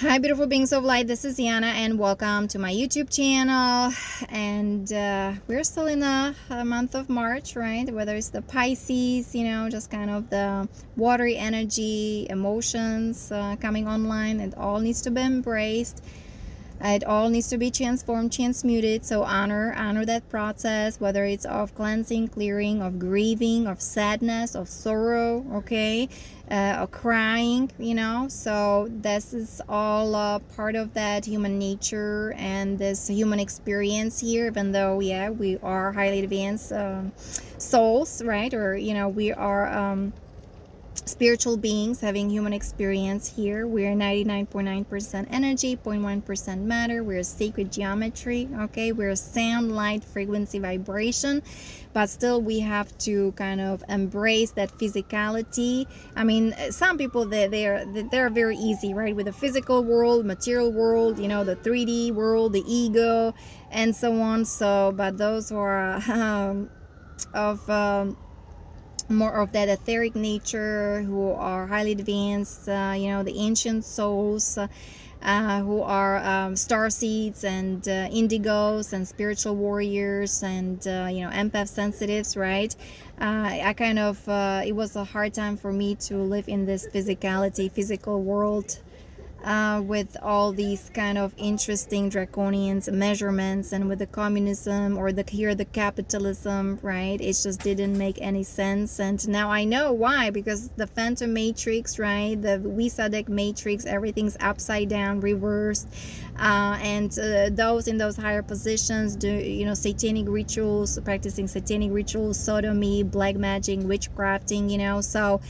Hi, beautiful beings of light. This is Yana, and welcome to my YouTube channel. And we're still in the month of March, right? Whether it's the Pisces, just kind of the watery energy, emotions coming online, it all needs to be embraced. It all needs to be transformed, transmuted. So honor that process, whether it's of cleansing, clearing, of grieving, of sadness, of sorrow, okay, of crying, So this is all part of that human nature and this human experience here. Even though, yeah, we are highly advanced souls, right? Or we are. Spiritual beings having human experience here. We're 99.9% energy, 0.1% matter. We're sacred geometry, okay? We're sound, light, frequency, vibration, but still we have to kind of embrace that physicality. I mean, some people, they're very easy, right? With the physical world, material world, the 3D world, the ego, and so on. So, but those who are of more of that etheric nature, who are highly advanced, the ancient souls, who are starseeds and indigos and spiritual warriors and empath sensitives, right? I kind of it was a hard time for me to live in this physical world, with all these kind of interesting draconian measurements, and with the communism or the capitalism, right? It just didn't make any sense. And now I know why, because the Phantom Matrix, right? The Visadek Matrix, everything's upside down, reversed. And those in those higher positions do satanic rituals, practicing satanic rituals, sodomy, black magic, witchcrafting, so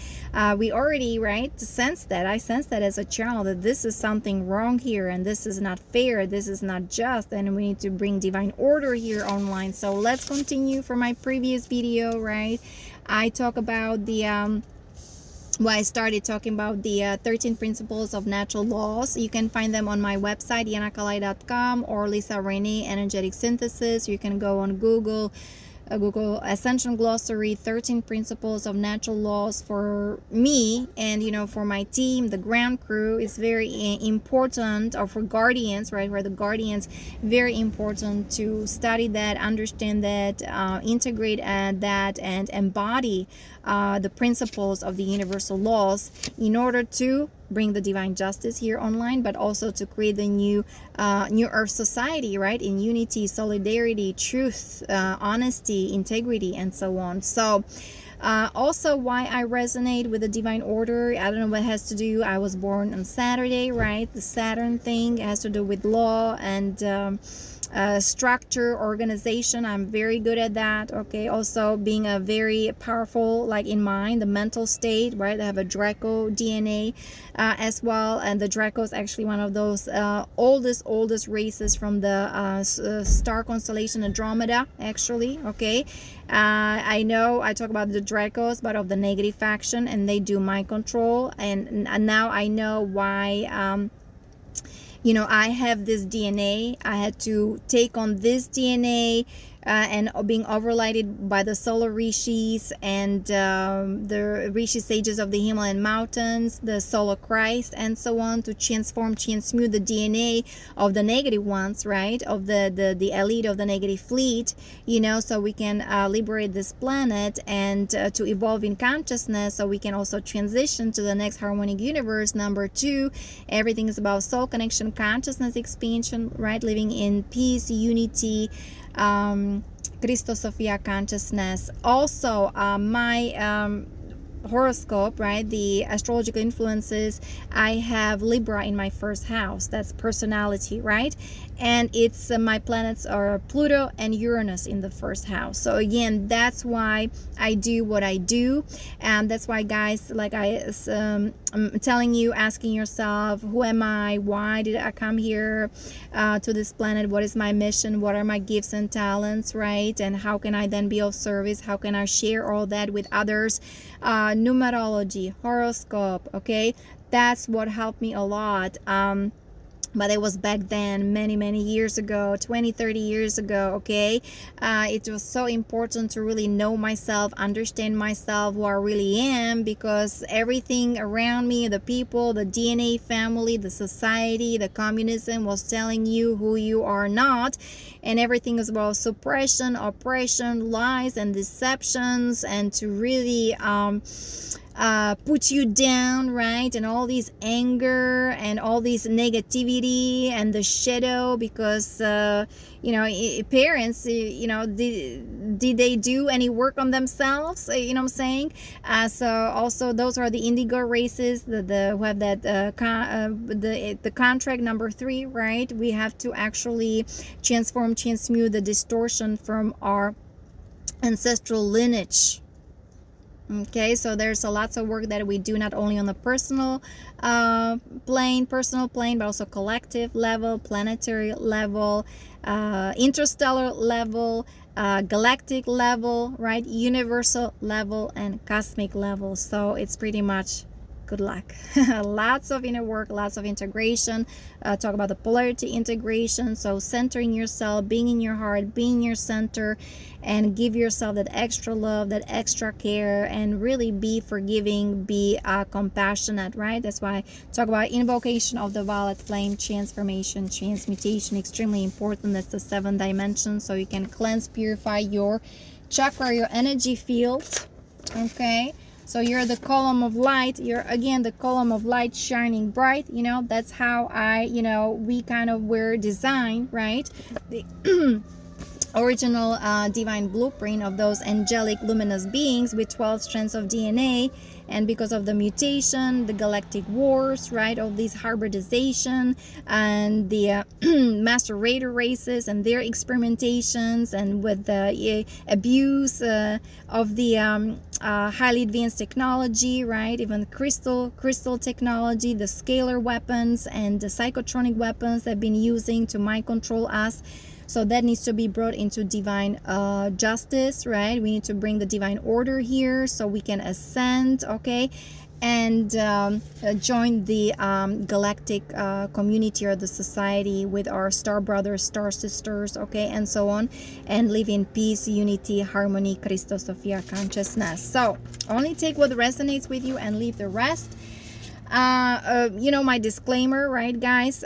we already, right, sense that. I sensed that as a child, that this is something wrong here, and this is not fair, this is not just, and we need to bring divine order here online. So let's continue from my previous video, right? I talk about I started talking about the 13 principles of natural laws. You can find them on my website, yanakalai.com, or Lisa Renee Energetic Synthesis. You can go on Google Ascension Glossary, 13 principles of natural laws. For me and for my team, the ground crew, is very important, or for guardians, right? Where the guardians, very important to study that, understand that, integrate that, and embody the principles of the universal laws in order to bring the divine justice here online, but also to create the new earth society, right? In unity, solidarity, truth, honesty, integrity, and so on. So also, why I resonate with the divine order, I don't know what it has to do. I was born on Saturday, right? The Saturn thing has to do with law and structure, organization. I'm very good at that, okay? Also being a very powerful, like in mind, the mental state, right? I have a Draco DNA as well, and the Draco is actually one of those oldest races from the star constellation Andromeda, actually, okay? I know I talk about the Dracos, but of the negative faction, and they do mind control, and now I know why. I have this DNA. I had to take on this DNA, and being overlighted by the solar rishis and the rishi sages of the Himalayan mountains, the solar Christ, and so on, to transmute the DNA of the negative ones, right? Of the elite of the negative fleet, so we can liberate this planet, and to evolve in consciousness, so we can also transition to the next harmonic universe. Number 2, everything is about soul connection, consciousness expansion, right? Living in peace, unity, Christosophia consciousness. Also, my horoscope, right? The astrological influences. I have Libra in my first house. That's personality, right? And it's my planets are Pluto and Uranus in the first house. So again, that's why I do what I do, and that's why, guys, like I'm telling you, asking yourself, who am I? Why did I come here to this planet? What is my mission? What are my gifts and talents, right? And how can I then be of service? How can I share all that with others? Numerology, horoscope, okay? That's what helped me a lot. but it was back then, many years ago, 20, 30 years ago. Okay, it was so important to really know myself, understand myself, who I really am, because everything around me, the people, the DNA, family, the society, the communism was telling you who you are not, and everything is about suppression, oppression, lies and deceptions, and to really put you down, right? And all this anger and all this negativity and the shadow, because parents, did they do any work on themselves? You know what I'm saying? So also those are the indigo races, the who have that the contract number 3, right? We have to actually transmute the distortion from our ancestral lineage. Okay, so there's a lots of work that we do, not only on the personal plane, but also collective level, planetary level, interstellar level, galactic level, right? Universal level and cosmic level. So it's pretty much good luck. Lots of inner work, lots of integration. Talk about the polarity integration. So centering yourself, being in your heart, being in your center, and give yourself that extra love, that extra care, and really be forgiving, be compassionate, right? That's why I talk about invocation of the violet flame, transformation, transmutation, extremely important. That's the 7th dimension. So you can cleanse, purify your chakra, your energy field. Okay. So you're the column of light. You're again the column of light shining bright. That's how we kind of were designed, right? The original divine blueprint of those angelic luminous beings with 12 strands of DNA. And because of the mutation, the galactic wars, right, of these hybridization and the master raider races and their experimentations, and with the abuse of the highly advanced technology, right, even crystal technology, the scalar weapons and the psychotronic weapons they've been using to mind control us. So that needs to be brought into divine justice, right? We need to bring the divine order here so we can ascend, okay? And join the galactic community or the society with our star brothers, star sisters, okay? And so on. And live in peace, unity, harmony, Christosophia consciousness. So only take what resonates with you and leave the rest. My disclaimer, right, guys?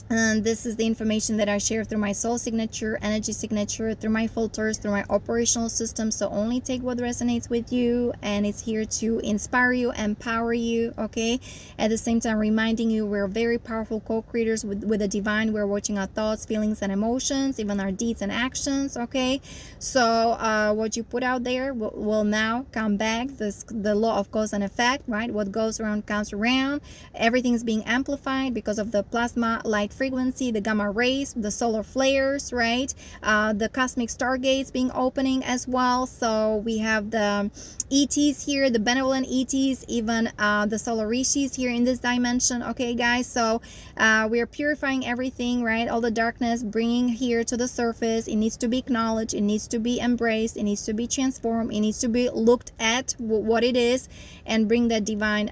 And this is the information that I share through my soul signature, energy signature, through my filters, through my operational system. So only take what resonates with you, and it's here to inspire you, empower you, okay? At the same time, reminding you we're very powerful co-creators with the divine. We're watching our thoughts, feelings, and emotions, even our deeds and actions, okay? So what you put out there will now come back. The law of cause and effect, right? What goes around comes around. Everything's being amplified because of the plasma light frequency, the gamma rays, the solar flares, right? The cosmic stargates being opening as well. So we have the ETs here, the benevolent ETs, even the solar rishis here in this dimension, okay, guys? So we're purifying everything, right? All the darkness, bringing here to the surface. It needs to be acknowledged, it needs to be embraced, it needs to be transformed, it needs to be looked at what it is, and bring that divine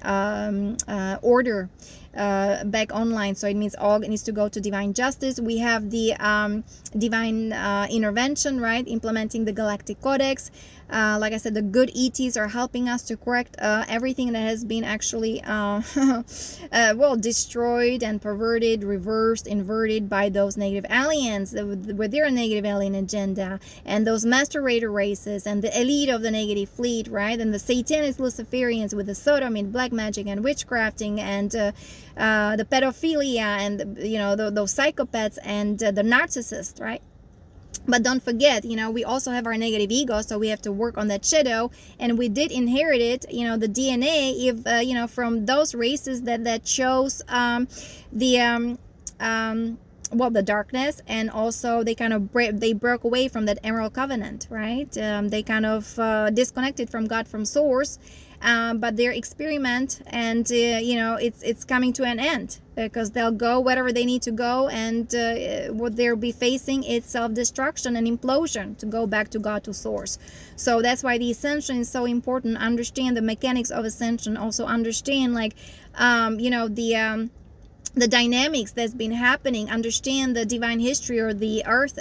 order back online. So it means all needs to go to divine justice. We have the divine intervention, right? Implementing the Galactic Codex. Like I said, the good ETs are helping us to correct everything that has been actually destroyed and perverted, reversed, inverted by those negative aliens with their negative alien agenda, and those master raider races, and the elite of the negative fleet, right? And the satanic Luciferians with the sodomy, black magic, and witchcrafting, and the pedophilia, and those psychopaths, and the narcissists, right? But don't forget, we also have our negative ego, so we have to work on that shadow. And we did inherit it, the DNA, if from those races that chose the darkness, and also they kind of broke away from that Emerald Covenant, right? They kind of disconnected from God, from Source. But their experiment, and it's coming to an end, because they'll go wherever they need to go, and what they'll be facing is self-destruction and implosion to go back to God, to Source. So that's why the Ascension is so important. Understand the mechanics of Ascension. Also understand, the dynamics that's been happening, understand the divine history or the earth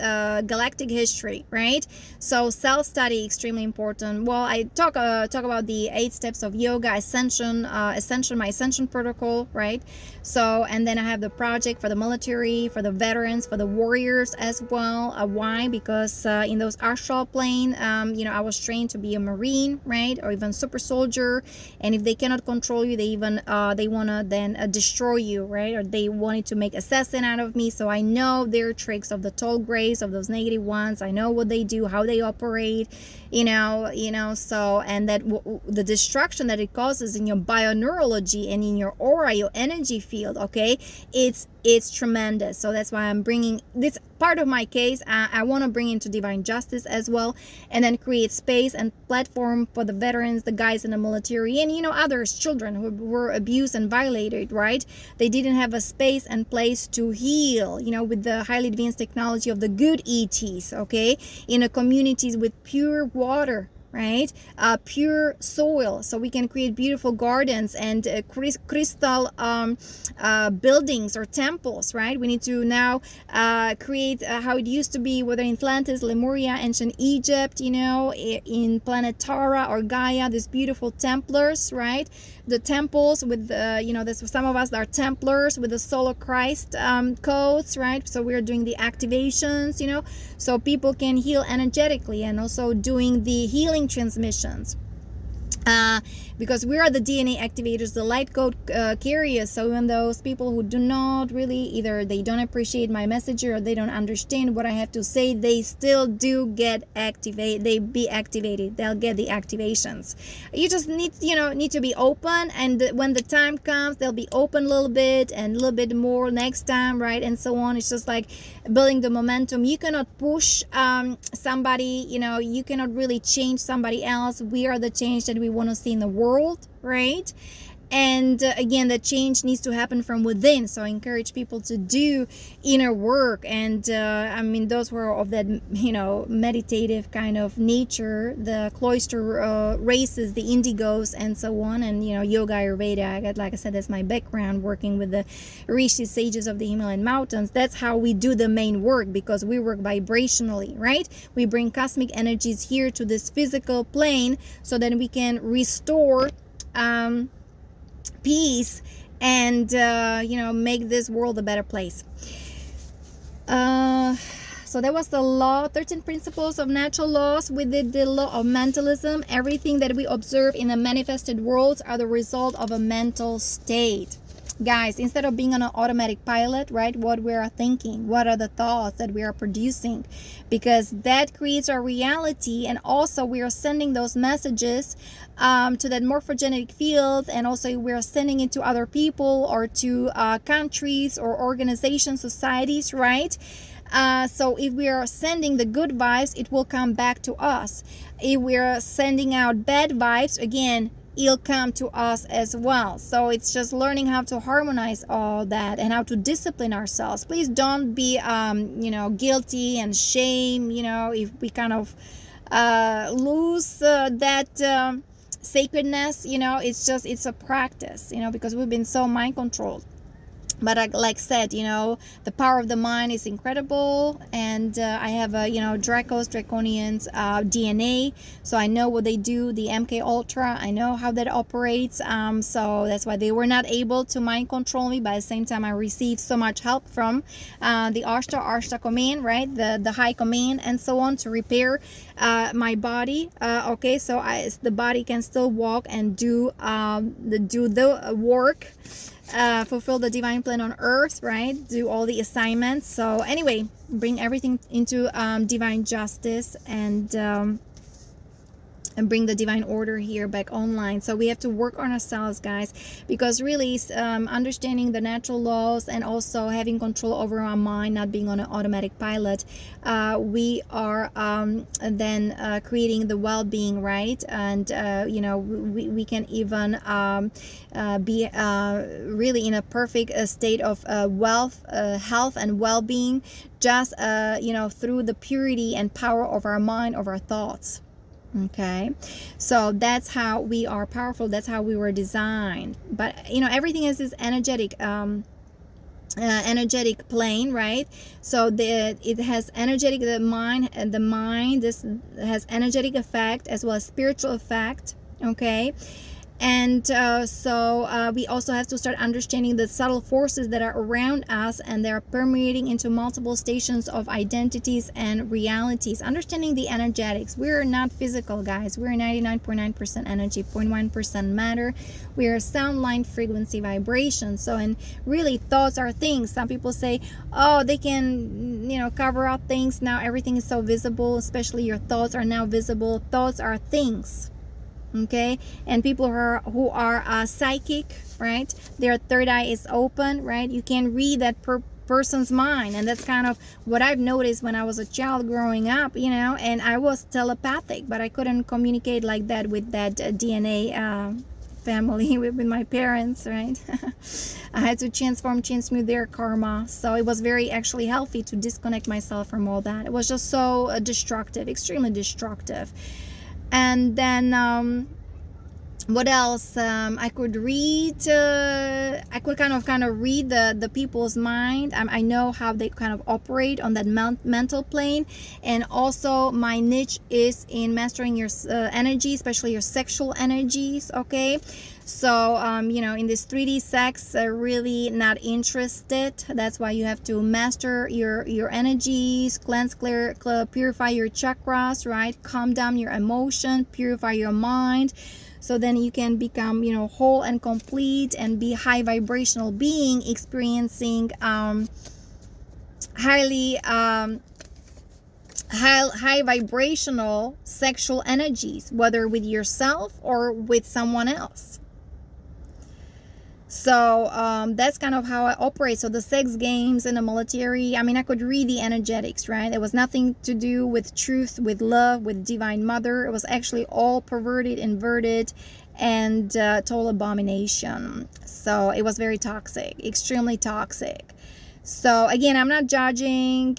galactic history, right? So self-study extremely important. Well, I talk about the 8 steps of yoga, ascension, my ascension protocol, right? So, and then I have the project for the military, for the veterans, for the warriors as well. Why? Because in those astral plane, I was trained to be a marine, right, or even super soldier, and if they cannot control you, they even they want to then destroy you, right? Or they wanted to make assassin out of me. So I know their tricks of the tall grays, of those negative ones. I know what they do, how they operate, so, and that the destruction that it causes in your bioneurology and in your aura, your energy field, okay, it's tremendous. So that's why I'm bringing this part of my case. I want to bring into divine justice as well, and then create space and platform for the veterans, the guys in the military, and others, children who were abused and violated, right? They didn't have a space and place to heal, with the highly advanced technology of the good ETs, okay, in a communities with pure water, right? Pure soil, so we can create beautiful gardens and crystal buildings or temples, right? We need to now create how it used to be, whether in Atlantis, Lemuria, ancient Egypt, in planet Tara or Gaia, these beautiful Templars, right? The temples with there's some of us are Templars with the soul of Christ codes, right? So we're doing the activations, so people can heal energetically, and also doing the healing transmissions. Because we are the DNA activators, the light code carriers. So when those people who do not really, either they don't appreciate my message or they don't understand what I have to say, they still do get activated. They be activated. They'll get the activations. You just need to be open, and when the time comes, they'll be open a little bit and a little bit more next time, right? And so on. It's just like building the momentum. You cannot push somebody. You cannot really change somebody else. We are the change that we want to see in the world, right? And again, the change needs to happen from within. So I encourage people to do inner work. And those who are of that meditative kind of nature, the cloister races, the Indigos, and so on, and yoga, Ayurveda. Like I said, that's my background, working with the rishi sages of the Himalayan mountains. That's how we do the main work, because we work vibrationally, right? We bring cosmic energies here to this physical plane, so that we can restore peace and make this world a better place. So that was the law, 13 principles of natural laws. We did the law of mentalism. Everything that we observe in the manifested worlds are the result of a mental state. Guys, instead of being on an automatic pilot, right, what we are thinking, what are the thoughts that we are producing, because that creates our reality. And also we are sending those messages to that morphogenetic field, and also we are sending it to other people or to countries or organizations, societies, right? So if we are sending the good vibes, it will come back to us. If we are sending out bad vibes, again, it'll come to us as well. So it's just learning how to harmonize all that and how to discipline ourselves. Please don't be guilty and shame, if we kind of lose that sacredness. It's a practice, because we've been so mind controlled. But like I said, the power of the mind is incredible. And I have a, Draconians DNA. So I know what they do, the MK Ultra. I know how that operates. So that's why they were not able to mind control me. But at the same time, I received so much help from the Ashta command, right? The high command and so on, to repair my body. Okay, so the body can still walk and do the work. Fulfill the divine plan on earth, right? Do all the assignments. So anyway, bring everything into divine justice, and bring the divine order here back online. So we have to work on ourselves, guys, because really understanding the natural laws and also having control over our mind, not being on an automatic pilot, we are then creating the well-being, right? And we can even be really in a perfect state of wealth, health, and well-being, just through the purity and power of our mind, of our thoughts. Okay, so that's how we are powerful. That's how we were designed. But everything is energetic. energetic plane, right? So it has energetic, the mind, this has energetic effect as well as spiritual effect, okay? And we also have to start understanding the subtle forces that are around us, and they're permeating into multiple stations of identities and realities. Understanding the energetics. We're not physical, guys. We're 99.9% energy, 0.1% matter. We are sound, line, frequency, vibration. So, and really, thoughts are things. Some people say, oh, they can, cover up things. Now everything is so visible, especially your thoughts are now visible. Thoughts are things. Okay, and people who are psychic, right, their third eye is open, right? You can read that person's mind, and that's kind of what I've noticed when I was a child growing up, and I was telepathic, but I couldn't communicate like that with that DNA family with my parents, right? I had to transmute their karma. So it was very actually healthy to disconnect myself from all that. It was just so destructive, extremely destructive. And then what else? I could read. I could kind of read the people's mind. I know how they kind of operate on that mental plane. And also, my niche is in mastering your energy, especially your sexual energies. Okay. So, in this 3D sex, really not interested. That's why you have to master your energies, cleanse, clear, purify your chakras, right? Calm down your emotion, purify your mind. So then you can become, whole and complete and be high vibrational being, experiencing high vibrational sexual energies, whether with yourself or with someone else. So that's kind of how I operate. So the sex games in the military, I could read the energetics, right? It was nothing to do with truth, with love, with Divine Mother. It was actually all perverted, inverted, and total abomination. So it was very toxic, extremely toxic. So again, I'm not judging,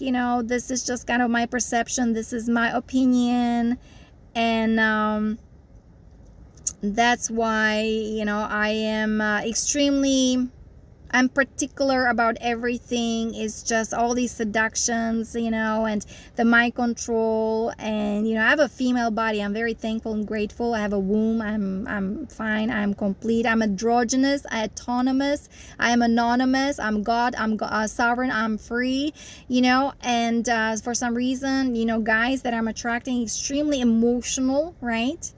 this is just kind of my perception. This is my opinion. And that's why I am I'm particular about everything. It's just all these seductions, and the mind control. And I have a female body. I'm very thankful and grateful. I have a womb. I'm fine. I'm complete. I'm androgynous, autonomous. I am anonymous. I'm God. I'm sovereign. I'm free. And for some reason, guys that I'm attracting, extremely emotional, right?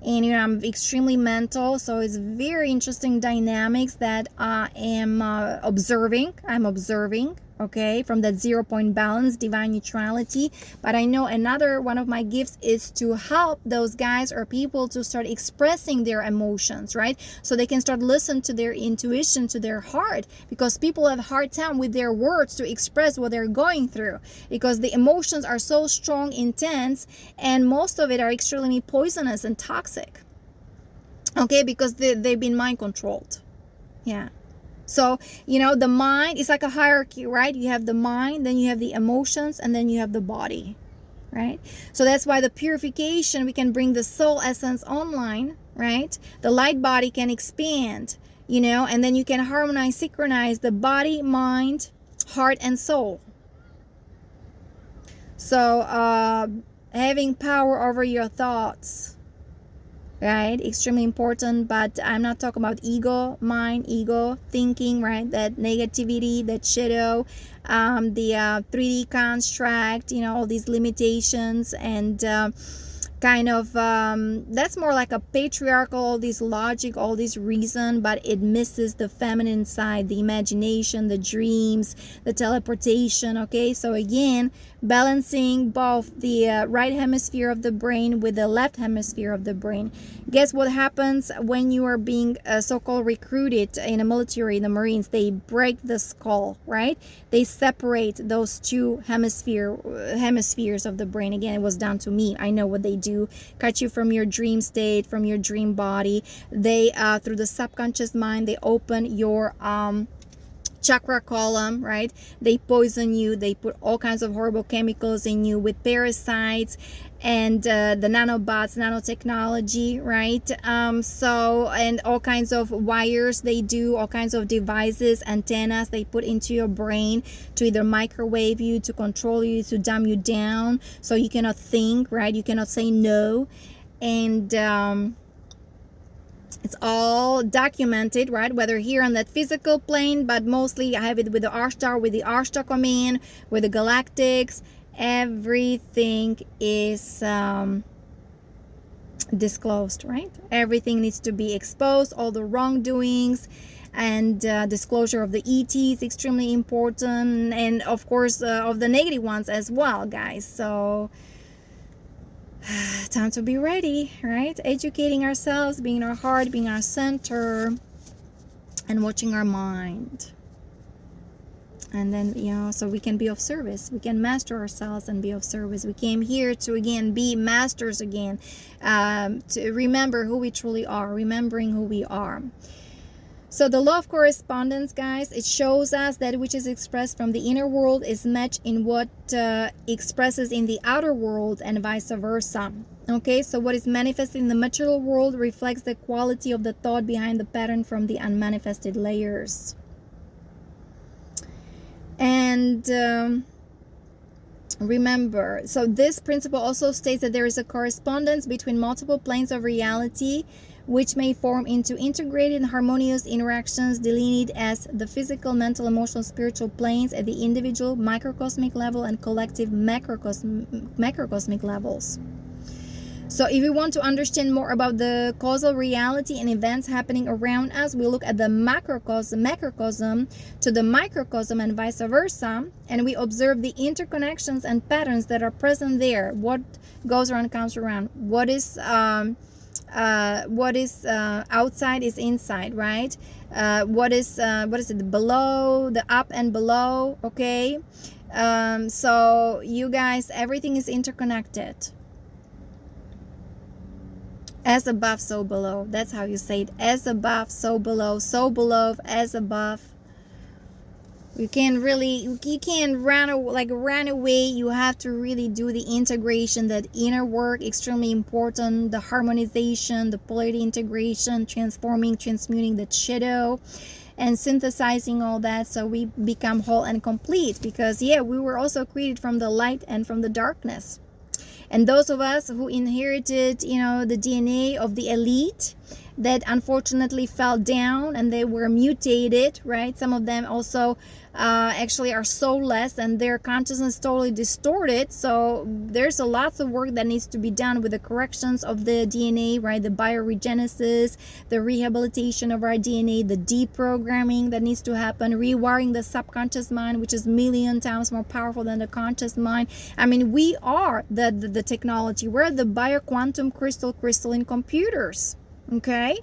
And I'm extremely mental, so it's very interesting dynamics that I am observing. I'm observing, okay, from that 0 point balance, divine neutrality. But I know another one of my gifts is to help those guys or people to start expressing their emotions, right? So they can start listening to their intuition, to their heart, because people have a hard time with their words to express what they're going through, because the emotions are so strong, intense, and most of it are extremely poisonous and toxic, okay, because they've been mind controlled. Yeah. So, the mind is like a hierarchy, right? You have the mind, then you have the emotions, and then you have the body, right? So that's why the purification, we can bring the soul essence online, right? The light body can expand, and then you can harmonize, synchronize the body, mind, heart, and soul. So, having power over your thoughts, right, extremely important. But I'm not talking about ego, mind, ego thinking, right? That negativity, that shadow, the 3D construct, all these limitations, and that's more like a patriarchal, all this logic, all this reason, but it misses the feminine side, the imagination, the dreams, the teleportation. Okay, so again, balancing both the right hemisphere of the brain with the left hemisphere of the brain. Guess what happens when you are being so-called recruited in the military, in the Marines? They break the skull, right? They separate those two hemispheres of the brain. Again, it was down to me. I know what they do. Cut you from your dream state, from your dream body. They through the subconscious mind, they open your chakra column, right? They poison you, they put all kinds of horrible chemicals in you with parasites and the nanobots, nanotechnology, right? So, and all kinds of wires they do, all kinds of devices, antennas they put into your brain to either microwave you, to control you, to dumb you down so you cannot think, right? You cannot say no. And it's all documented, right? Whether here on that physical plane, but mostly I have it with the Ashtar, with the Ashtar Command, with the Galactics. Everything is disclosed, right? Everything needs to be exposed, all the wrongdoings, and disclosure of the ET is extremely important, and of course of the negative ones as well, guys. So time to be ready, right? Educating ourselves, being our heart, being our center, and watching our mind. And then, you know, so we can be of service. We can master ourselves and be of service. We came here to, again, be masters again, to remember who we truly are, remembering who we are. So the law of correspondence, guys, it shows us that which is expressed from the inner world is matched in what expresses in the outer world, and vice versa. Okay, so what is manifested in the material world reflects the quality of the thought behind the pattern from the unmanifested layers. And remember, so this principle also states that there is a correspondence between multiple planes of reality, which may form into integrated and harmonious interactions delineated as the physical, mental, emotional, spiritual planes at the individual, microcosmic level, and collective macrocosmic levels. So if we want to understand more about the causal reality and events happening around us, we look at the macrocosm to the microcosm and vice versa, and we observe the interconnections and patterns that are present there. What goes around comes around. What is outside is inside, right? What is it, below, the up and below, okay? So you guys, everything is interconnected. As above, so below. That's how you say it. As above, so below. So below, as above. You can't run away. You have to really do the integration, that inner work, extremely important. The harmonization, the polarity integration, transforming, transmuting the shadow, and synthesizing all that so we become whole and complete. Because yeah, we were also created from the light and from the darkness. And those of us who inherited, you know, the DNA of the elite that unfortunately fell down and they were mutated, right? Some of them also actually are soulless and their consciousness totally distorted. So there's a lot of work that needs to be done with the corrections of the DNA, right? The bioregenesis, the rehabilitation of our DNA, the deprogramming that needs to happen, rewiring the subconscious mind, which is a million times more powerful than the conscious mind. I mean, we are the technology. We're the bioquantum crystalline computers. Okay,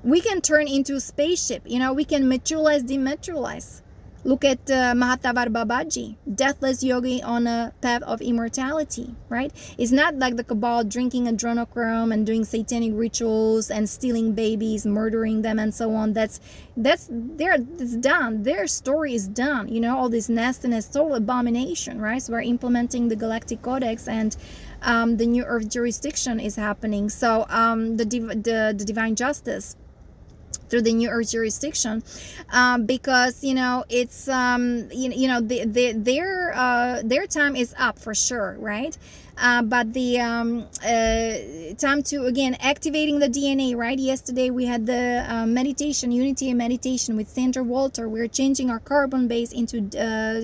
we can turn into a spaceship. You know, we can materialize, dematerialize. Look at Mahatavar Babaji, deathless yogi on a path of immortality, right? It's not like the cabal drinking adrenochrome and doing satanic rituals and stealing babies, murdering them and so on. It's done. Their story is done. You know, all this nastiness, total abomination, right? So we're implementing the Galactic Codex, and the New Earth jurisdiction is happening. So the divine justice through the New Earth jurisdiction, because you know it's their time is up for sure, right? But the time to, again, activating the DNA, right? Yesterday we had the meditation, unity and meditation with Sandra Walter. We're changing our carbon base into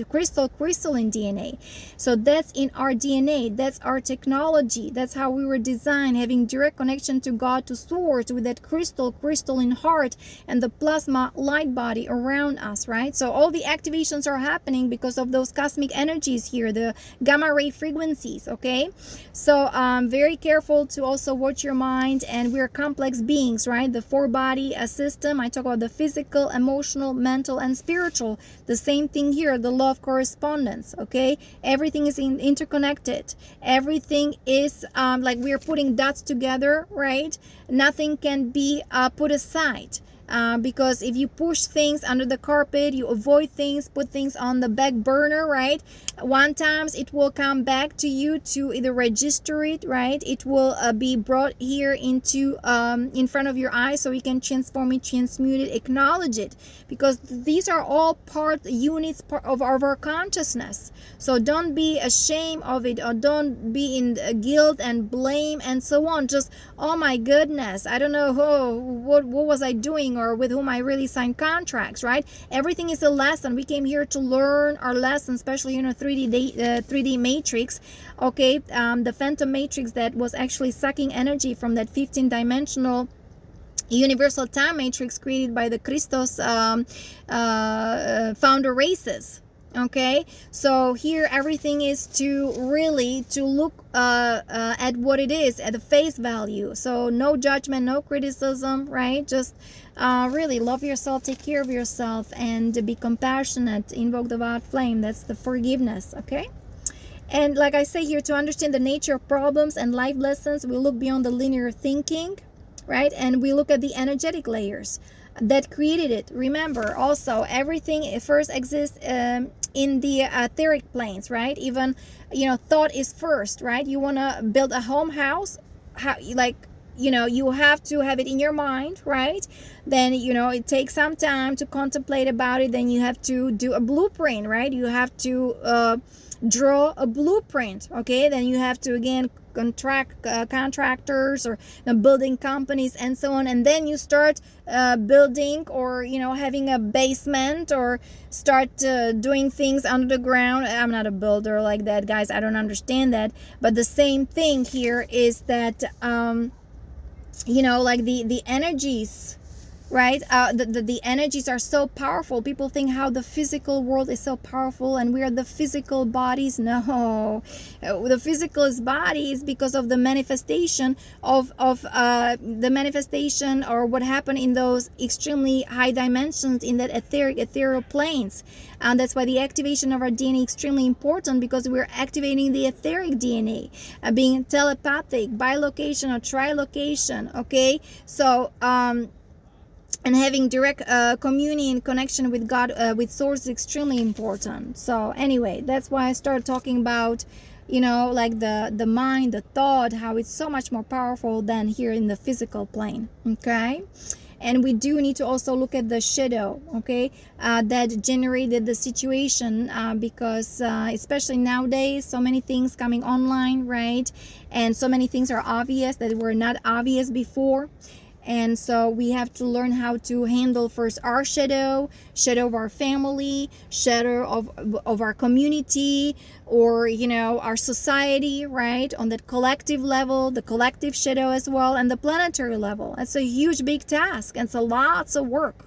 crystalline DNA. So that's in our DNA. That's our technology. That's how we were designed, having direct connection to God, to source, with that crystalline heart and the plasma light body around us, right? So all the activations are happening because of those cosmic energies here, the gamma ray frequencies, okay? So very careful to also watch your mind. And we're complex beings, right? The four body system. I talk about the physical, emotional, mental, and spiritual. The same thing here, the law of correspondence, okay? Everything is interconnected. Everything is like we're putting dots together, right? Nothing can be put aside. because if you push things under the carpet, you avoid things, put things on the back burner, right, one times it will come back to you to either register it, right, it will be brought here into in front of your eyes, so you can transform it, transmute it, acknowledge it, because these are all units of our consciousness. So don't be ashamed of it, or don't be in guilt and blame and so on. Just, oh my goodness, I don't know what was I doing, or with whom I really signed contracts, right? Everything is a lesson. We came here to learn our lesson, especially in a 3D matrix, okay? The phantom matrix that was actually sucking energy from that 15-dimensional universal time matrix created by the Christos founder races. Okay, so here everything is to look at what it is at the face value. So no judgment, no criticism, right? Just really love yourself, take care of yourself, and be compassionate. Invoke the violet flame. That's the forgiveness. Okay. And like I say here, to understand the nature of problems and life lessons, we look beyond the linear thinking, right? And we look at the energetic layers that created it. Remember, also, everything first exists in the etheric planes, right? Even, thought is first, right? You want to build a house, you have to have it in your mind, right? Then, it takes some time to contemplate about it. Then you have to do a blueprint, right? You have to draw a blueprint, okay? Then you have to, again, contract contractors or building companies and so on, and then you start building, or having a basement, or start doing things under the ground. I'm not a builder like that, guys. I don't understand that. But the same thing here is that like the energies, right? The energies are so powerful. People think how the physical world is so powerful and we are the physical bodies. No, the physical body is because of the manifestation of the manifestation, or what happened in those extremely high dimensions in that ethereal planes. And that's why the activation of our DNA is extremely important, because we're activating the etheric DNA, being telepathic, bilocation or trilocation. Okay, so and having direct communion, connection with God, with source, is extremely important. So anyway, that's why I started talking about, like the mind, the thought, how it's so much more powerful than here in the physical plane. Okay. And we do need to also look at the shadow, okay, that generated the situation, because especially nowadays, so many things coming online, right? And so many things are obvious that were not obvious before. And so we have to learn how to handle first our shadow of our family, shadow of our community, or our society, right? On that collective level, the collective shadow as well, and the planetary level. That's a huge, big task, and it's lots of work.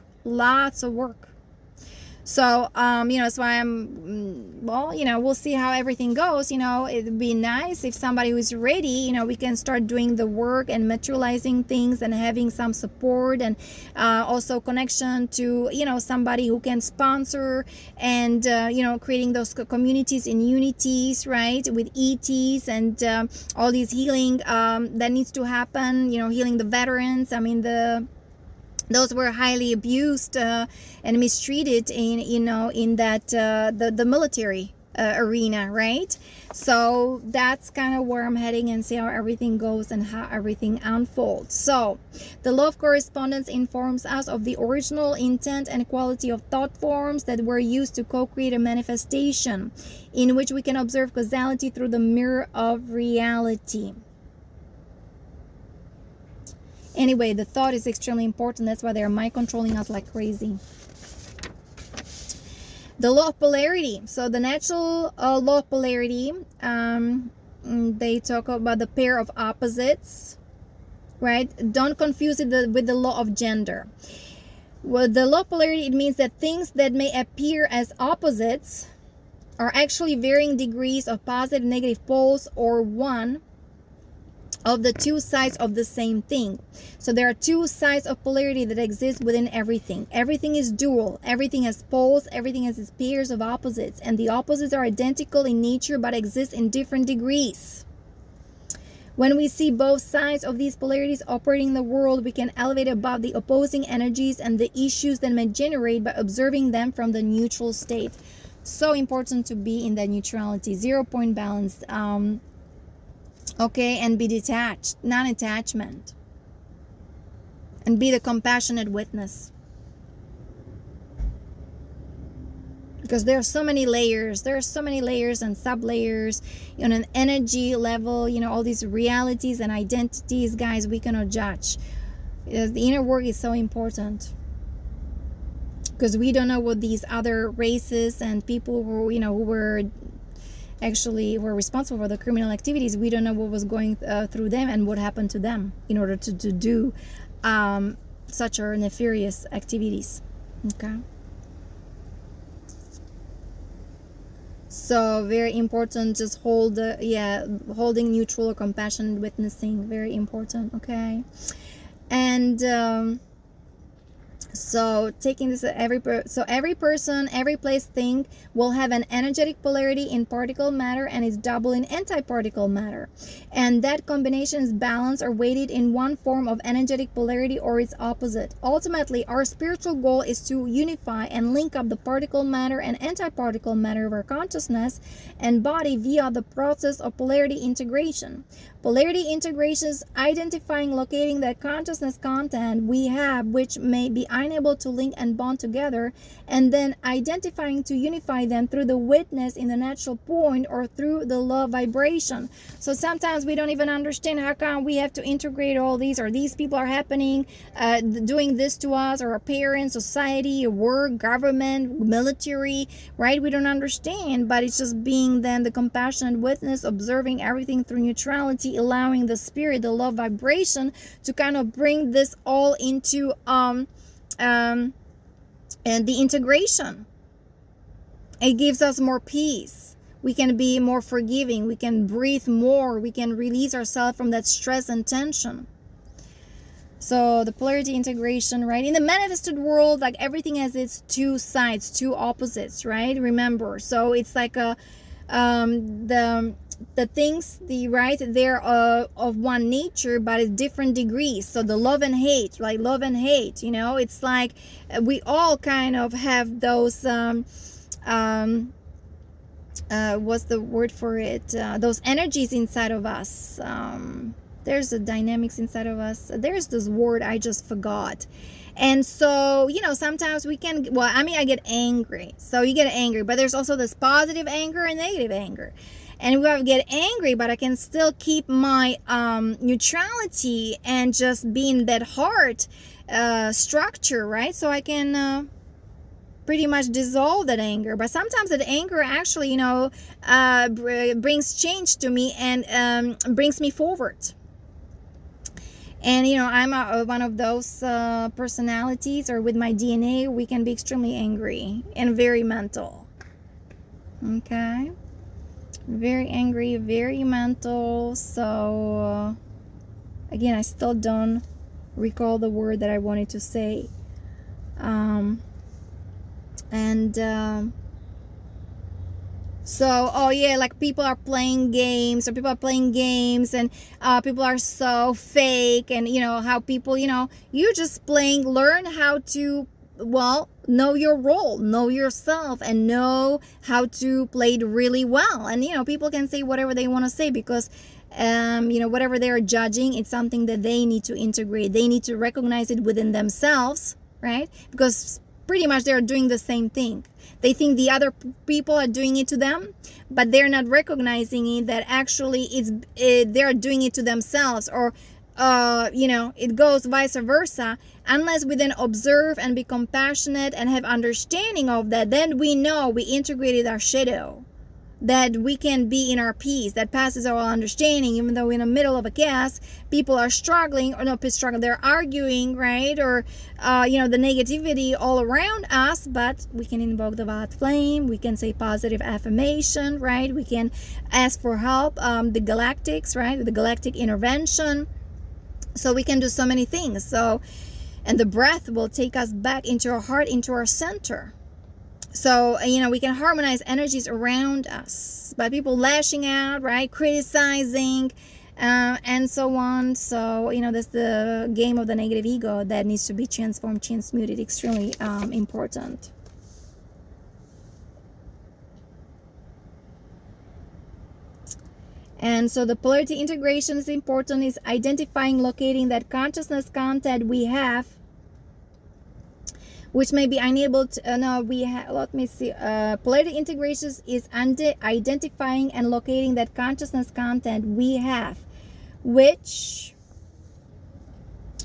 So, that's why we'll see how everything goes. It'd be nice if somebody who's ready, we can start doing the work and materializing things and having some support, and also connection to, somebody who can sponsor, and, creating those communities and unities, right, with ETs and all these healing that needs to happen, healing the veterans. I mean, those were highly abused and mistreated in that the military arena, right? So that's kind of where I'm heading, and see how everything goes and how everything unfolds. So the law of correspondence informs us of the original intent and quality of thought forms that were used to co-create a manifestation, in which we can observe causality through the mirror of reality. Anyway, the thought is extremely important. That's why they're mind controlling us like crazy. The law of polarity. So the natural law of polarity, they talk about the pair of opposites, right? Don't confuse it with the law of gender. Well, the law of polarity, it means that things that may appear as opposites are actually varying degrees of positive and negative poles, or one of the two sides of the same thing. So there are two sides of polarity that exist within everything. Everything is dual. Everything has poles. Everything has its pairs of opposites. And the opposites are identical in nature but exist in different degrees. When we see both sides of these polarities operating in the world, we can elevate above the opposing energies and the issues that may generate by observing them from the neutral state. So important to be in that neutrality, 0 point balance, okay, and be detached, non-attachment, and be the compassionate witness. Because there are so many layers, and sub-layers on an energy level, all these realities and identities, guys, we cannot judge. The inner work is so important, because we don't know what these other races and people who, who were responsible for the criminal activities, we don't know what was going through them and what happened to them in order to do such nefarious activities. Okay. So very important, just holding neutral or compassionate witnessing, very important. Okay. And so taking this, every person, every place, thing will have an energetic polarity in particle matter and is double in antiparticle matter, and that combination is balanced or weighted in one form of energetic polarity or its opposite. Ultimately, our spiritual goal is to unify and link up the particle matter and antiparticle matter of our consciousness and body via the process of polarity integration. Polarity integration is identifying, locating that consciousness content we have which may be unable to link and bond together, and then identifying to unify them through the witness in the natural point or through the love vibration. So sometimes we don't even understand how come we have to integrate all these, or these people are happening, doing this to us, or our parents, society, work, government, military, right? We don't understand, but it's just being then the compassionate witness, observing everything through neutrality, allowing the spirit, the love vibration to kind of bring this all into and the integration. It gives us more peace. We can be more forgiving. We can breathe more. We can release ourselves from that stress and tension. So the polarity integration, right? In the manifested world, like everything has its two sides, two opposites, right? Remember. So it's like the things, they're of one nature, but at different degrees. So the love and hate, like love and hate, it's like we all kind of have those what's the word for it, those energies inside of us. There's the dynamics inside of us. There's this word I just forgot. And so, sometimes we can, I get angry. So you get angry, but there's also this positive anger and negative anger. And we get angry, but I can still keep my neutrality and just be in that heart structure, right? So I can pretty much dissolve that anger. But sometimes that anger actually, brings change to me and brings me forward. And, I'm one of those personalities, or with my DNA, we can be extremely angry and very mental. Okay. Very angry, very mental. So again, I still don't recall the word that I wanted to say. So, like people are playing games, and people are so fake, and how people, you're just playing, learn how to, know your role, know yourself, and know how to play it really well. And people can say whatever they want to say, because whatever they're judging, it's something that they need to integrate. They need to recognize it within themselves, right? Because pretty much they're doing the same thing. They think the other people are doing it to them, but they're not recognizing it, that actually they're doing it to themselves. Or it goes vice versa. Unless we then observe and be compassionate and have understanding of that, then we know we integrated our shadow, that we can be in our peace that passes our understanding. Even though in the middle of a chaos, people are struggling, or not struggling, they're arguing, right? Or the negativity all around us, but we can invoke the violet flame, we can say positive affirmation, right? We can ask for help, the galactics, right? The galactic intervention. So we can do so many things. So, and the breath will take us back into our heart, into our center. So, we can harmonize energies around us. By people lashing out, right? Criticizing, and so on. So, that's the game of the negative ego that needs to be transformed, transmuted. Extremely important. And so the polarity integration is important, is identifying, locating that consciousness content we have, which may be unable to, let me see, polarity integrations is identifying and locating that consciousness content we have, which,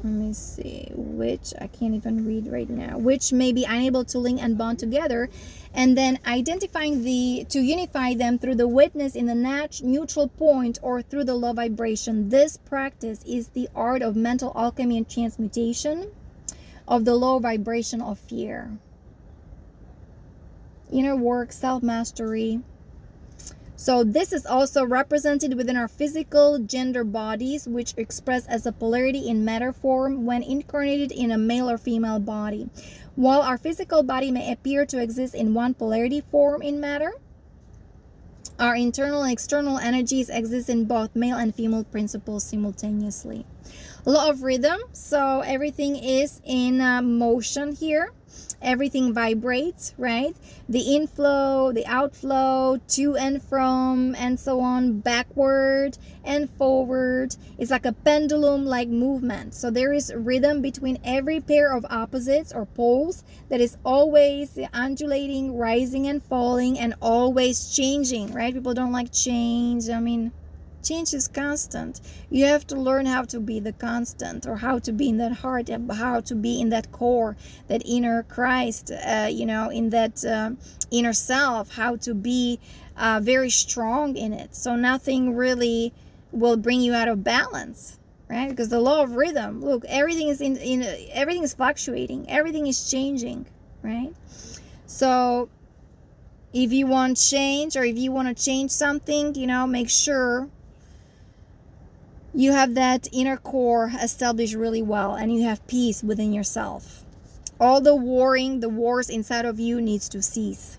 let me see, which I can't even read right now, which may be unable to link and bond together, and then identifying to unify them through the witness in the neutral point or through the low vibration. This practice is the art of mental alchemy and transmutation of the low vibration of fear. Inner work, self-mastery. So this is also represented within our physical gender bodies, which express as a polarity in matter form when incarnated in a male or female body. While our physical body may appear to exist in one polarity form in matter, our internal and external energies exist in both male and female principles simultaneously. Law of rhythm. So everything is in motion here. Everything vibrates, right? The inflow, the outflow, to and from, and so on, backward and forward. It's like a pendulum like movement. So there is rhythm between every pair of opposites or poles that is always undulating, rising and falling, and always changing, right? People don't like change. I mean, change is constant. You have to learn how to be the constant, or how to be in that heart, how to be in that core, that inner Christ, in that inner self, how to be very strong in it. So nothing really will bring you out of balance, right? Because the law of rhythm, look, everything is everything is fluctuating, everything is changing, right? So if you want change, or if you want to change something, make sure you have that inner core established really well, and you have peace within yourself. All the wars inside of you needs to cease.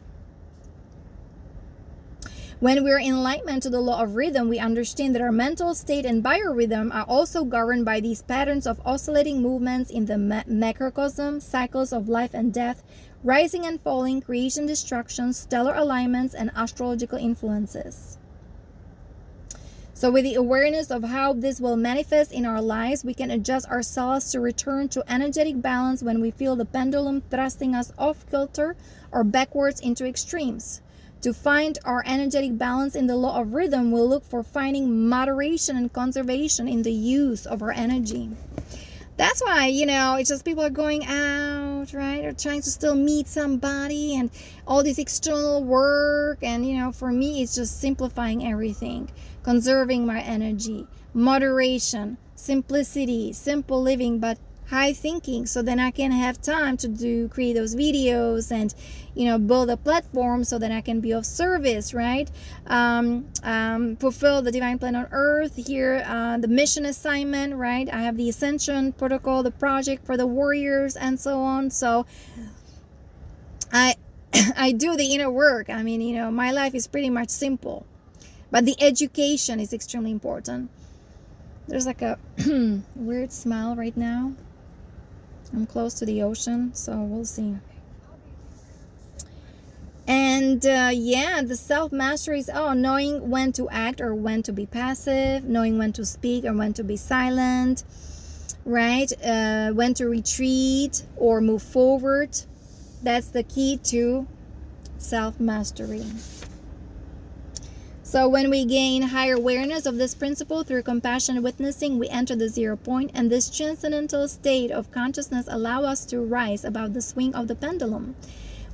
When we're in alignment to the law of rhythm, we understand that our mental state and biorhythm are also governed by these patterns of oscillating movements in the macrocosm, cycles of life and death, rising and falling, creation, destruction, stellar alignments, and astrological influences. So with the awareness of how this will manifest in our lives, we can adjust ourselves to return to energetic balance when we feel the pendulum thrusting us off kilter or backwards into extremes. To find our energetic balance in the law of rhythm, we'll look for finding moderation and conservation in the use of our energy. That's why, it's just people are going out, right? Or trying to still meet somebody and all this external work. And, for me, it's just simplifying everything, conserving my energy, moderation, simplicity, simple living, but high thinking. So then I can have time to create those videos and, build a platform so that I can be of service, right? Fulfill the divine plan on earth here, the mission assignment, right? I have the Ascension protocol, the project for the warriors, and so on. So I do the inner work. I mean, my life is pretty much simple, but the education is extremely important. There's like a weird smell right now. I'm close to the ocean, so we'll see. And the self-mastery is knowing when to act or when to be passive, knowing when to speak or when to be silent, right? When to retreat or move forward. That's the key to self-mastery. So when we gain higher awareness of this principle through compassion and witnessing, we enter the 0 point, and this transcendental state of consciousness allows us to rise above the swing of the pendulum.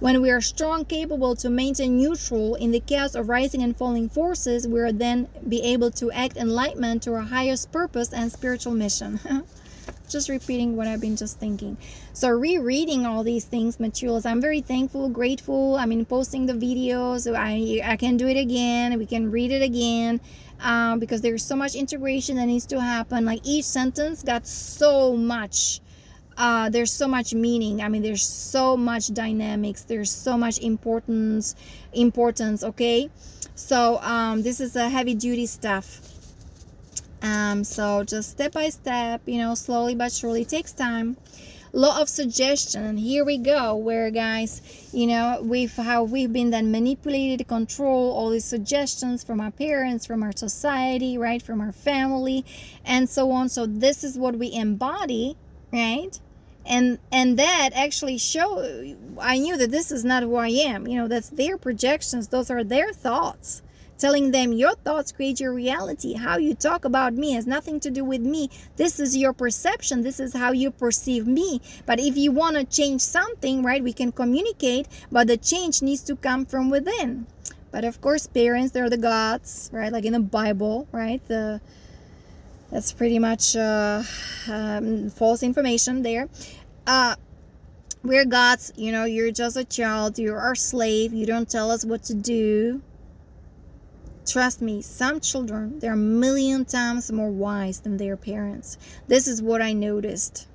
When we are strong, capable to maintain neutral in the chaos of rising and falling forces, we will then be able to act enlightenment to our highest purpose and spiritual mission. Just repeating what I've been just thinking. So rereading all these things, materials, I'm very thankful, grateful. Posting the videos, I can do it again. We can read it again, because there's so much integration that needs to happen. Like each sentence got so much. There's so much meaning. There's so much dynamics. There's so much importance. Okay, so this is a heavy duty stuff. So just step by step, slowly but surely, takes time. Law of suggestion, and here we go, where guys, we've been then manipulated, control all these suggestions from our parents, from our society, right, from our family, and so on. So this is what we embody, right? And that actually I knew that this is not who I am. That's their projections, those are their thoughts, telling them your thoughts create your reality. How you talk about me has nothing to do with me. This is your perception. This is how you perceive me. But if you want to change something, right, we can communicate, but the change needs to come from within. But of course, parents, they're the gods, right? Like in the Bible, right? That's pretty much false information there. We're gods, you're just a child. You're our slave. You don't tell us what to do. Trust me, some children, they're a million times more wise than their parents. This is what I noticed.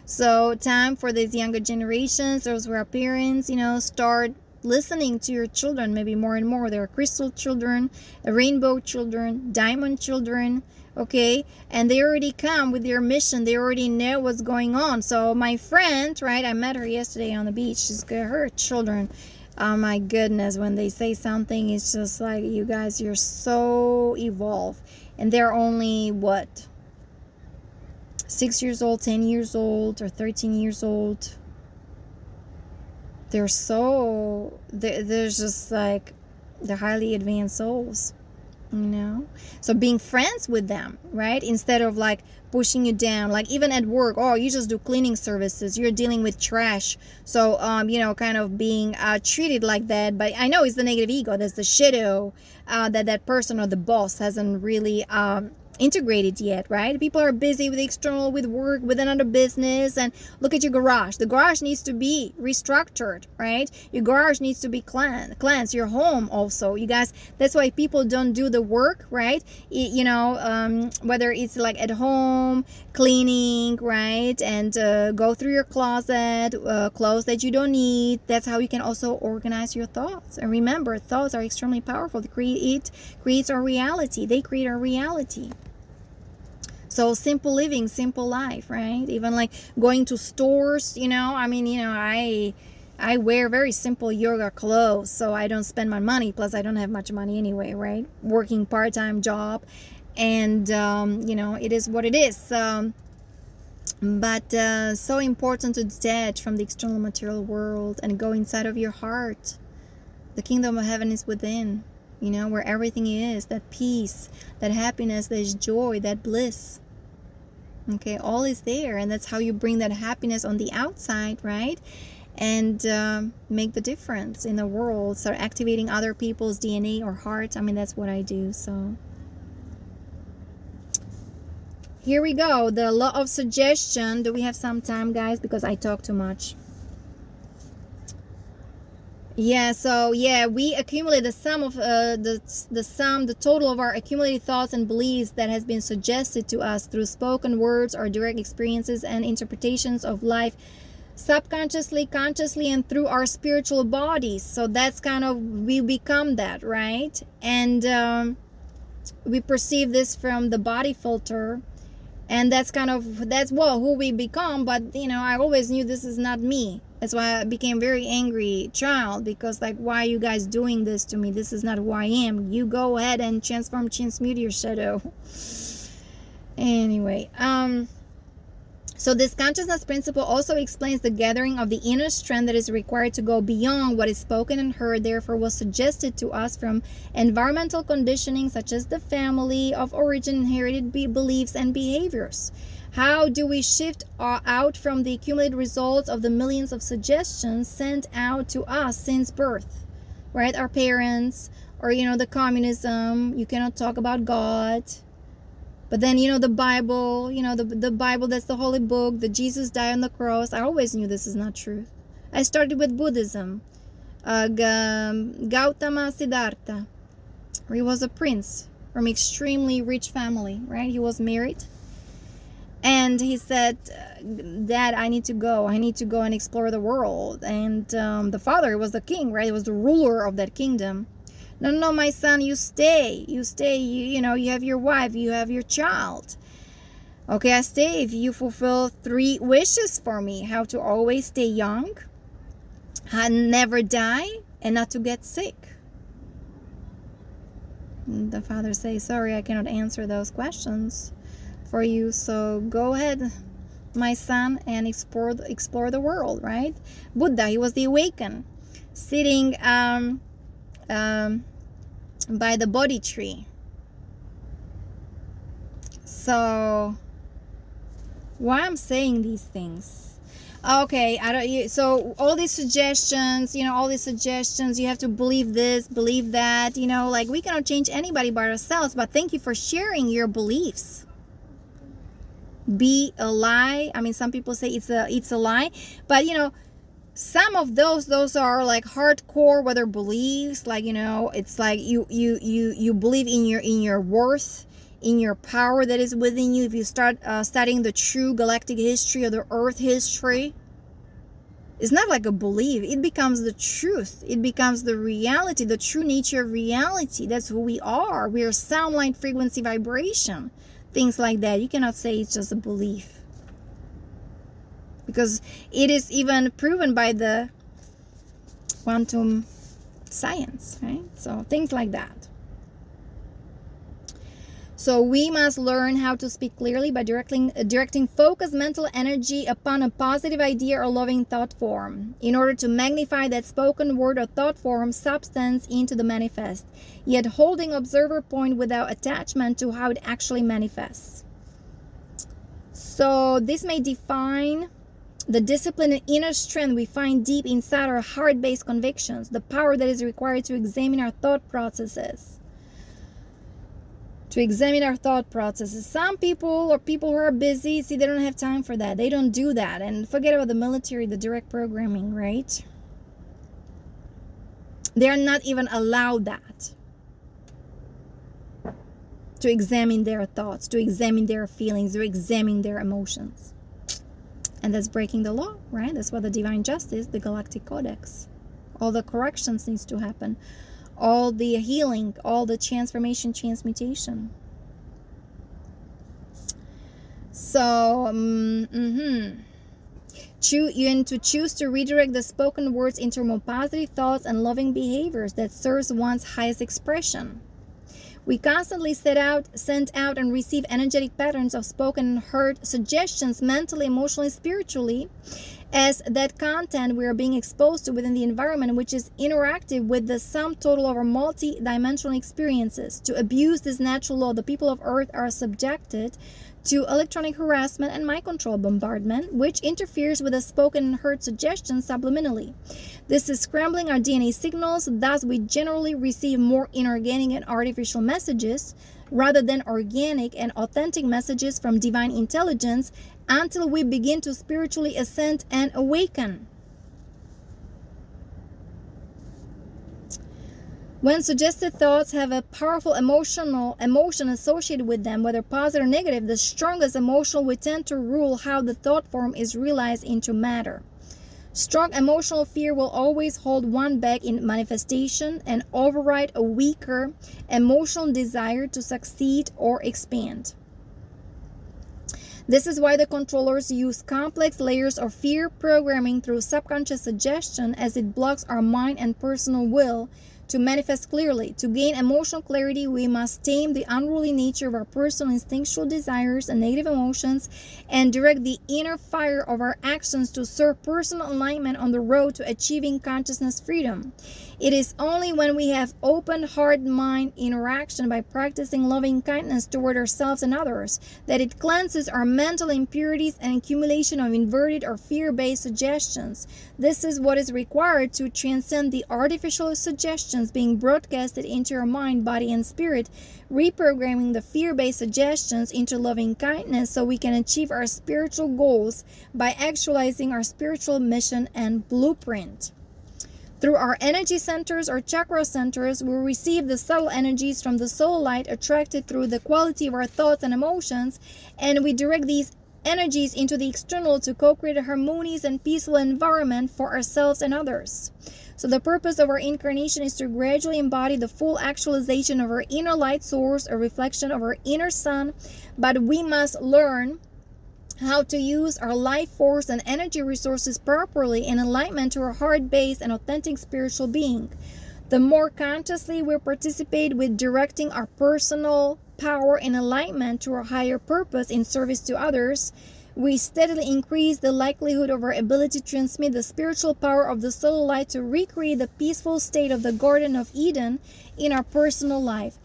So time for these younger generations, those who are parents, start listening to your children, maybe more and more. There are crystal children, rainbow children, diamond children, okay? And they already come with their mission. They already know what's going on. So my friend, right, I met her yesterday on the beach. She's got her children. Oh my goodness, when they say something, it's just like, you guys, you're so evolved. And they're only, 6 years old, 10 years old, or 13 years old. They're just like, they're highly advanced souls, So being friends with them, right? Instead of like pushing you down, like even at work, you just do cleaning services, you're dealing with trash. So, kind of being treated like that. But I know it's the negative ego, that's the shadow that person or the boss hasn't really integrated yet, right? People are busy with external, with work, with another business. And look at your garage. The garage needs to be restructured, right? Your garage needs to be cleansed. Your home also, you guys. That's why people don't do the work, right? Whether it's like at home cleaning, right? And go through your closet, clothes that you don't need. That's how you can also organize your thoughts. And remember, thoughts are extremely powerful. It creates our reality. They create our reality. So simple living, simple life, right? Even like going to stores, I wear very simple yoga clothes, so I don't spend my money. Plus, I don't have much money anyway, right? Working part-time job, and it is what it is. But so important to detach from the external material world and go inside of your heart. The kingdom of heaven is within, where everything is, that peace, that happiness, that joy, that bliss. Okay, all is there, and that's how you bring that happiness on the outside, right? And make the difference in the world. Start activating other people's DNA or heart. That's what I do. So here we go. The law of suggestion. Do we have some time, guys? Because I talk too much. Yeah, so we accumulate the sum of the total of our accumulated thoughts and beliefs that has been suggested to us through spoken words or direct experiences and interpretations of life, subconsciously, consciously, and through our spiritual bodies. So that's kind of, we become that, right? And we perceive this from the body filter, and that's who we become. But I always knew this is not me. That's why I became very angry child, because like, why are you guys doing this to me? This is not who I am. You go ahead and transmute your shadow. Anyway, so this consciousness principle also explains the gathering of the inner strength that is required to go beyond what is spoken and heard, therefore was suggested to us from environmental conditioning such as the family of origin, inherited beliefs and behaviors. How do we shift out from the accumulated results of the millions of suggestions sent out to us since birth, right? Our parents, or the communism, you cannot talk about God. But then the Bible, the Bible, that's the holy book, that Jesus died on the cross. I always knew this is not true. I started with Buddhism. Gautama Siddhartha, he was a prince from extremely rich family, right? He was married. And he said, Dad, I need to go and explore the world. And the father was the king, right? He was the ruler of that kingdom. No, no, my son, you stay. You stay. You know, you have your wife. You have your child. Okay, I stay if you fulfill 3 wishes for me. How to always stay young, and never die, and not to get sick. And the father says, sorry, I cannot answer those questions for you. So go ahead, my son, and explore the world, right? Buddha, he was the awakened, sitting by the Bodhi tree. So why I'm saying these things? Okay, so all these suggestions, you have to believe this, believe that, like we cannot change anybody but ourselves. But thank you for sharing your beliefs. Be a lie. I mean, some people say it's a lie, but some of those are like hardcore, whether beliefs, like it's like you believe in your worth, in your power that is within you. If you start studying the true galactic history or the earth history, it's not like a belief. It becomes the truth. It becomes the reality, the true nature of reality. That's who we are. We are sound, light, frequency, vibration, things like that. You cannot say it's just a belief, because it is even proven by the quantum science, right? So things like that. So we must learn how to speak clearly by directing focused mental energy upon a positive idea or loving thought form in order to magnify that spoken word or thought form substance into the manifest, yet holding observer point without attachment to how it actually manifests. So this may define the discipline and inner strength we find deep inside our heart-based convictions, the power that is required to examine our thought processes. Some people, or people who are busy, see, they don't have time for that. They don't do that. And forget about the military, the direct programming, right? They are not even allowed that. To examine their thoughts, to examine their feelings, to examine their emotions. And that's breaking the law, right? That's what the divine justice, the Galactic Codex. All the corrections needs to happen. All the healing, all the transformation, transmutation. So, you need to choose to redirect the spoken words into more positive thoughts and loving behaviors that serves one's highest expression. We constantly send out and receive energetic patterns of spoken and heard suggestions mentally, emotionally, spiritually, as that content we are being exposed to within the environment, which is interactive with the sum total of our multi-dimensional experiences. To abuse this natural law, the people of Earth are subjected to electronic harassment and mind control bombardment, which interferes with the spoken and heard suggestions subliminally. This is scrambling our DNA signals, thus we generally receive more inorganic and artificial messages rather than organic and authentic messages from divine intelligence until we begin to spiritually ascend and awaken. When suggested thoughts have a powerful emotion associated with them, whether positive or negative, the strongest emotion will tend to rule how the thought form is realized into matter. Strong emotional fear will always hold one back in manifestation and override a weaker emotional desire to succeed or expand. This is why the controllers use complex layers of fear programming through subconscious suggestion, as it blocks our mind and personal will to manifest clearly. To gain emotional clarity, we must tame the unruly nature of our personal instinctual desires and negative emotions and direct the inner fire of our actions to serve personal alignment on the road to achieving consciousness freedom. It is only when we have open heart-mind interaction by practicing loving kindness toward ourselves and others that it cleanses our mental impurities and accumulation of inverted or fear-based suggestions. This is what is required to transcend the artificial suggestions being broadcasted into your mind, body, and spirit, reprogramming the fear-based suggestions into loving kindness so we can achieve our spiritual goals by actualizing our spiritual mission and blueprint. Through our energy centers or chakra centers, we receive the subtle energies from the soul light attracted through the quality of our thoughts and emotions, and we direct these energies into the external to co-create a harmonious and peaceful environment for ourselves and others. So the purpose of our incarnation is to gradually embody the full actualization of our inner light source, a reflection of our inner sun. But we must learn how to use our life force and energy resources properly in alignment to our heart base and authentic spiritual being. The more consciously we participate with directing our personal power in alignment to our higher purpose in service to others, we steadily increase the likelihood of our ability to transmit the spiritual power of the solar light to recreate the peaceful state of the Garden of Eden in our personal life.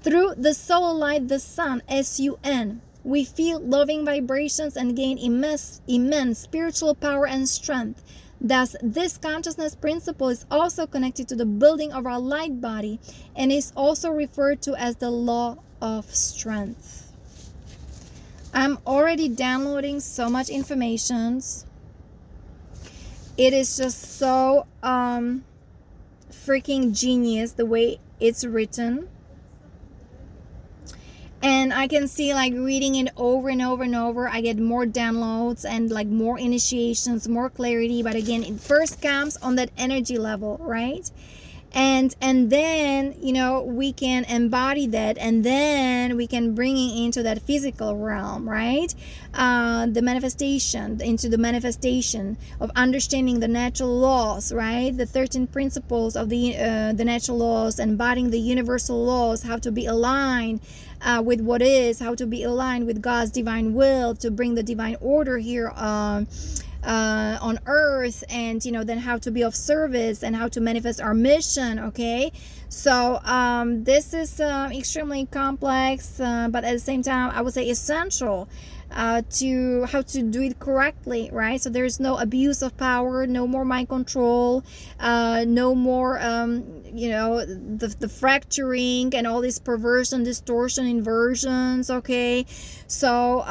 Through the solar light, the sun, S-U-N, we feel loving vibrations and gain immense spiritual power and strength. Thus, this consciousness principle is also connected to the building of our light body and is also referred to as the law of strength. I'm already downloading so much information. It is just so freaking genius the way it's written. And I can see, like, reading it over and over and over, I get more downloads and like more initiations, more clarity. But again, it first comes on that energy level, right? And then, you know, we can embody that, and then we can bring it into that physical realm, right? The manifestation, into the manifestation of understanding the natural laws, right? The 13 principles of the natural laws, embodying the universal laws, how to be aligned with what is, how to be aligned with God's divine will to bring the divine order here on earth, and, you know, then how to be of service and how to manifest our mission. Okay, so this is extremely complex, but at the same time, I would say essential to how to do it correctly, right? So there's no abuse of power, no more mind control, no more you know, the fracturing and all this perversion, distortion, inversions. Okay, so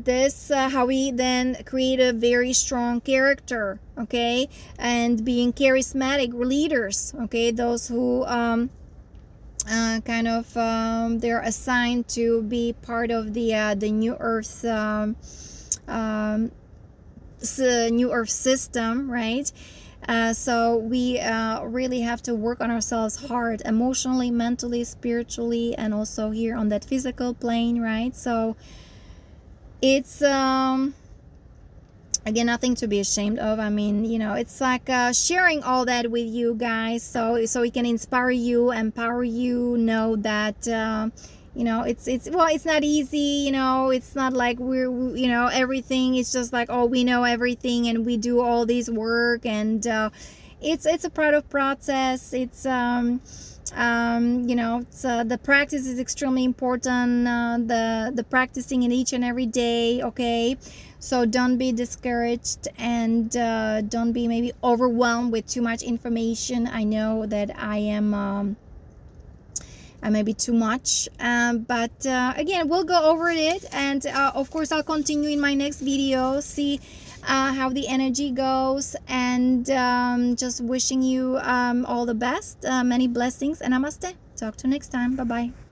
this how we then create a very strong character, okay, and being charismatic leaders, okay, those who kind of they're assigned to be part of the new earth new earth system, right? So we really have to work on ourselves hard, emotionally, mentally, spiritually, and also here on that physical plane, right? So it's again, nothing to be ashamed of. I mean, you know, it's like sharing all that with you guys, so it can inspire you, empower you, know that you know, it's well, it's not easy, you know, it's not like you know, everything is just like, oh, we know everything and we do all this work, and it's a part of process. It's you know, it's, the practice is extremely important, the practicing it each and every day. Okay, so don't be discouraged, and don't be maybe overwhelmed with too much information. I know that I am I may be too much, but again, we'll go over it, and of course I'll continue in my next video, see how the energy goes, and just wishing you all the best, many blessings, and namaste. Talk to you next time. Bye bye.